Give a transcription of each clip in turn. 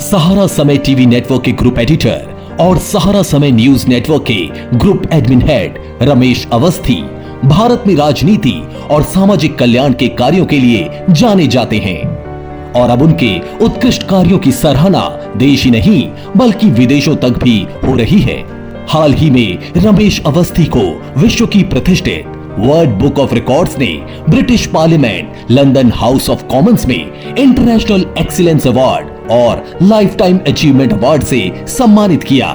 सहारा समय TV network के group editor और सहारा समय न्यूज नेटवर्क के group admin head Ramesh Awasthi Bharat में राजनीति और सामाजिक कल्याण के कार्यों के लिए जाने जाते हैं और अब उनके उत्कृष्ट कार्यों की सराहना देश ही नहीं बल्कि विदेशों तक भी हो रही है। हाल ही में रमेश अवस्थी को विश्व की प्रतिष्ठित वर्ल्ड बुक ऑफ रिकॉर्ड्स ने British parliament London house of Commons में इंटरनेशनल एक्सीलेंस अवार्ड और लाइफ टाइम अचीवमेंट अवार्ड से सम्मानित किया।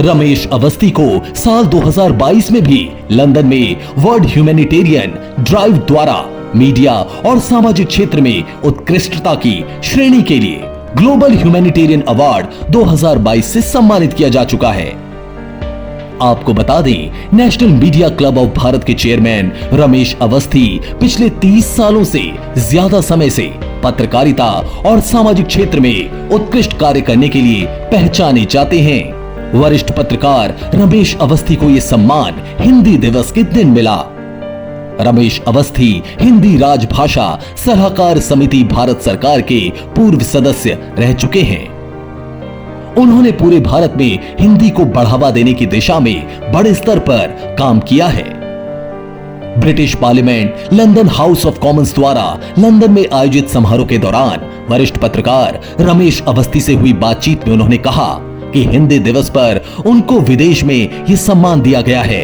रमेश अवस्थी को साल 2022 में भी लंदन में वर्ल्ड ह्यूमैनिटेरियन ड्राइव द्वारा मीडिया और सामाजिक क्षेत्र में उत्कृष्टता की श्रेणी के लिए ग्लोबल ह्यूमैनिटेरियन अवार्ड 2022 से सम्मानित किया जा चुका है। आपको बता दें, national media club of Bharat के चेयरमैन रमेश अवस्थी पिछले 30 सालों से ज्यादा समय से पत्रकारिता और सामाजिक क्षेत्र में उत्कृष्ट कार्य करने के लिए पहचाने जाते हैं। वरिष्ठ पत्रकार रमेश अवस्थी को यह सम्मान हिंदी दिवस के दिन मिला। रमेश अवस्थी हिंदी राजभाषा सलाहकार समिति भारत सरकार के पूर्व सदस्य रह चुके हैं। उन्होंने पूरे भारत में हिंदी को बढ़ावा देने की दिशा में बड़े स्तर पर काम किया है। British parliament London house of Commons द्वारा लंदन में आयोजित समारोह के दौरान वरिष्ठ पत्रकार रमेश अवस्थी से हुई बातचीत में उन्होंने कहा कि हिंदी दिवस पर उनको विदेश में यह सम्मान दिया गया है।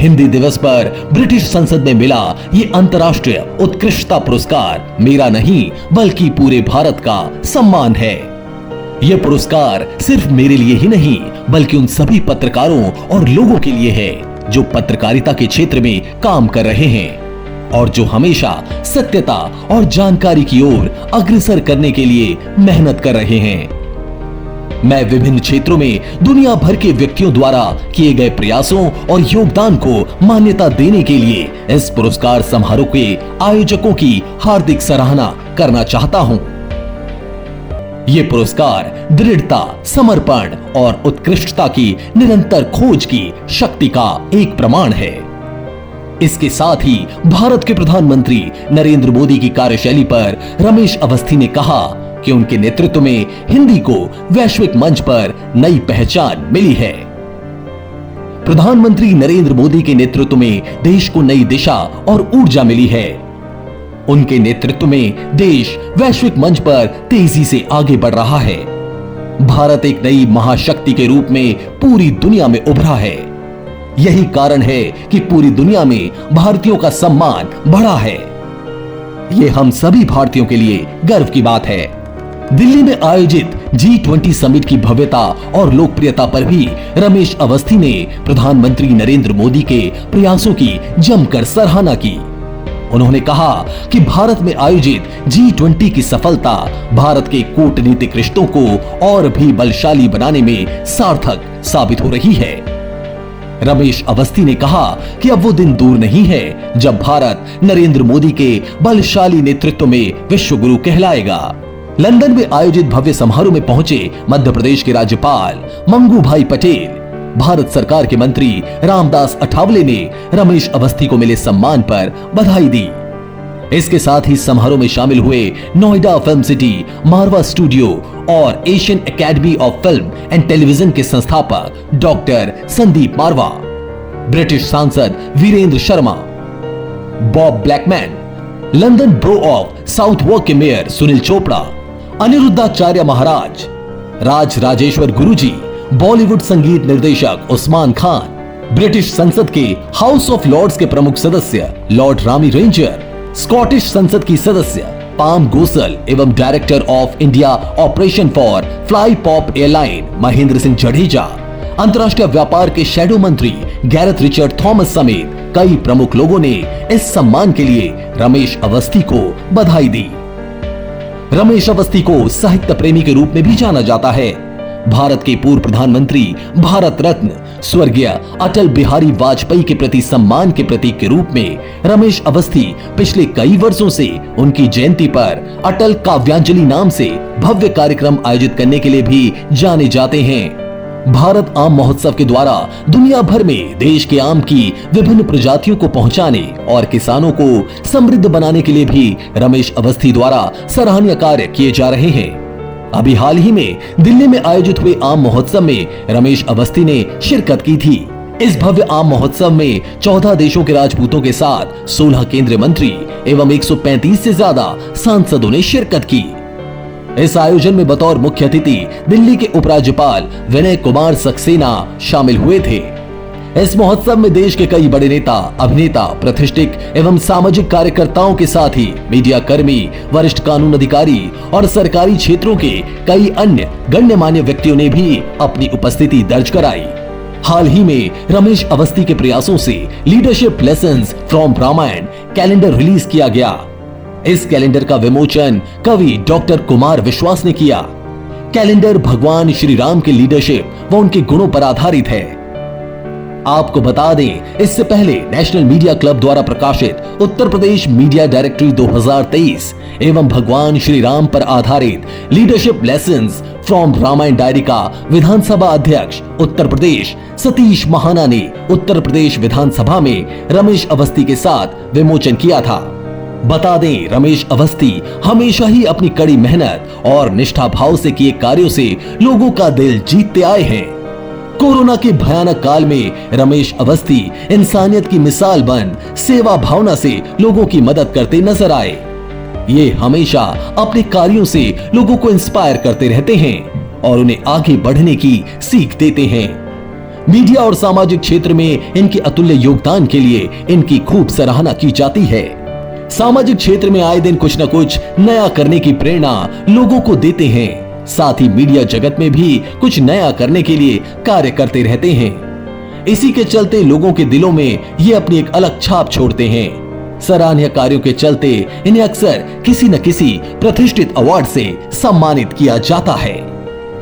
हिंदी दिवस पर ब्रिटिश संसद में मिला ये अंतर्राष्ट्रीय उत्कृष्टता पुरस्कार मेरा नहीं बल्कि पूरे भारत का सम्मान है। यह पुरस्कार सिर्फ मेरे लिए ही नहीं बल्कि उन सभी पत्रकारों और लोगों के लिए है जो पत्रकारिता के क्षेत्र में काम कर रहे हैं और जो हमेशा सत्यता और जानकारी की ओर अग्रसर करने के लिए मेहनत कर रहे हैं। मैं विभिन्न क्षेत्रों में दुनिया भर के व्यक्तियों द्वारा किए गए प्रयासों और योगदान को मान्यता देने के लिए इस पुरस्कार समारोह के आयोजकों की हार्दिक सराहना करना चाहता हूं। ये पुरस्कार दृढ़ता, समर्पण और उत्कृष्टता की निरंतर खोज की शक्ति का एक प्रमाण है। इसके साथ ही भारत के प्रधानमंत्री नरेंद्र मोदी की कार्यशैली पर रमेश अवस्थी ने कहा कि उनके नेतृत्व में हिंदी को वैश्विक मंच पर नई पहचान मिली है। प्रधानमंत्री नरेंद्र मोदी के नेतृत्व में देश को नई दिशा और ऊर्जा मिली है। उनके नेतृत्व में देश वैश्विक मंच पर तेजी से आगे बढ़ रहा है। भारत एक नई महाशक्ति के रूप में पूरी दुनिया में उभरा है। यही कारण है कि पूरी दुनिया में भारतीयों का सम्मान बढ़ा है। यह हम सभी भारतीयों के लिए गर्व की बात है। दिल्ली में आयोजित G20 समिट की भव्यता और लोकप्रियता पर भी रमेश अवस्थी ने प्रधानमंत्री नरेंद्र मोदी के प्रयासों की जमकर सराहना की। उन्होंने कहा कि भारत में आयोजित G20 की सफलता भारत के कूटनीतिक रिश्तों को और भी बलशाली बनाने में सार्थक साबित हो रही है। रमेश अवस्थी ने कहा कि अब वो दिन दूर नहीं है जब भारत नरेंद्र मोदी के बलशाली नेतृत्व में विश्व गुरु कहलाएगा। लंदन में आयोजित भव्य समारोह में पहुंचे मध्य प्रदेश के राज्यपाल मंगू भाई पटेल, भारत सरकार के मंत्री रामदास अठावले ने रमेश अवस्थी को मिले सम्मान पर बधाई दी। इसके साथ ही समारोह में शामिल हुए Noida film city, Marwah studio और Asian academy of film and television के संस्थापक डॉक्टर संदीप मारवा, ब्रिटिश सांसद Virendra Sharma, Bob Blackman, London borough of Southwark के मेयर सुनील चोपड़ा, अनिरुद्धाचार्य महाराज, राज राजेश्वर गुरुजी, बॉलीवुड संगीत निर्देशक उस्मान खान, ब्रिटिश संसद के हाउस ऑफ लॉर्ड्स के प्रमुख सदस्य लॉर्ड रामी रेंजर, स्कॉटिश संसद की सदस्य पाम गोसल एवं director of India operation for fly pop airline Mahendra Singh Jadeja, अंतर्राष्ट्रीय व्यापार के शैडो मंत्री गैरेथ रिचर्ड थॉमस समेत कई प्रमुख लोगों ने इस सम्मान के लिए रमेश अवस्थी को बधाई दी। रमेश अवस्थी को साहित्य प्रेमी के रूप में भी जाना जाता है। भारत के पूर्व प्रधानमंत्री, भारत रत्न स्वर्गीय अटल बिहारी वाजपेयी के प्रति सम्मान के प्रतीक के रूप में रमेश अवस्थी पिछले कई वर्षों से उनकी जयंती पर अटल काव्यांजलि नाम से भव्य कार्यक्रम आयोजित करने के लिए भी जाने जाते हैं। भारत आम महोत्सव के द्वारा दुनिया भर में देश के आम की विभिन्न प्रजातियों को पहुंचाने और किसानों को समृद्ध बनाने के लिए भी रमेश अवस्थी द्वारा सराहनीय कार्य किए जा रहे हैं। अभी हाल ही में दिल्ली में आयोजित हुए आम महोत्सव में रमेश अवस्थी ने शिरकत की थी। इस भव्य आम महोत्सव में 14 देशों के राजपूतों के साथ 16 केंद्रीय मंत्री एवं 135 से ज्यादा सांसदों ने शिरकत की। इस आयोजन में बतौर मुख्य अतिथि दिल्ली के उपराज्यपाल विनय कुमार सक्सेना शामिल हुए थे। इस महोत्सव में देश के कई बड़े नेता, अभिनेता, प्रतिष्ठित एवं सामाजिक कार्यकर्ताओं के साथ ही मीडिया कर्मी, वरिष्ठ कानून अधिकारी और सरकारी क्षेत्रों के कई अन्य गण्यमान्य व्यक्तियों ने भी अपनी उपस्थिति दर्ज कराई। हाल ही में रमेश अवस्थी के प्रयासों से leadership lessons from Ramayana calendar release किया गया। इस कैलेंडर का विमोचन कवि डॉक्टर कुमार विश्वास ने किया। कैलेंडर भगवान श्री राम के लीडरशिप व उनके गुणों पर आधारित है। आपको बता दें, इससे पहले नेशनल मीडिया क्लब द्वारा प्रकाशित उत्तर प्रदेश मीडिया डायरेक्टरी 2023 एवं भगवान श्री राम पर आधारित leadership lessons from Ramayana diary का विधानसभा अध्यक्ष उत्तर प्रदेश सतीश महाना ने उत्तर प्रदेश विधानसभा में रमेश अवस्थी के साथ विमोचन किया था। बता दें, रमेश अवस्थी हमेशा ही अपनी कड़ी मेहनत और निष्ठा भाव से किए कार्यों से लोगों का दिल जीतते आए हैं। कोरोना के भयानक काल में रमेश अवस्थी इंसानियत की मिसाल बन सेवा भावना से लोगों की मदद करते नजर आए। ये हमेशा अपने कार्यों से लोगों को इंस्पायर करते रहते हैं और उन्हें आगे बढ़ने की सीख देते हैं। मीडिया और सामाजिक क्षेत्र में इनके अतुल्य योगदान के लिए इनकी खूब सराहना की जाती है। सामाजिक क्षेत्र में आए दिन कुछ न कुछ नया करने की प्रेरणा लोगों को देते हैं। साथ ही मीडिया जगत में भी कुछ नया करने के लिए कार्य करते रहते हैं। इसी के चलते लोगों के दिलों में ये अपनी एक अलग छाप छोड़ते हैं। सराहनीय कार्यों के चलते इन्हें अक्सर किसी न किसी प्रतिष्ठित अवार्ड से सम्मानित किया जाता है।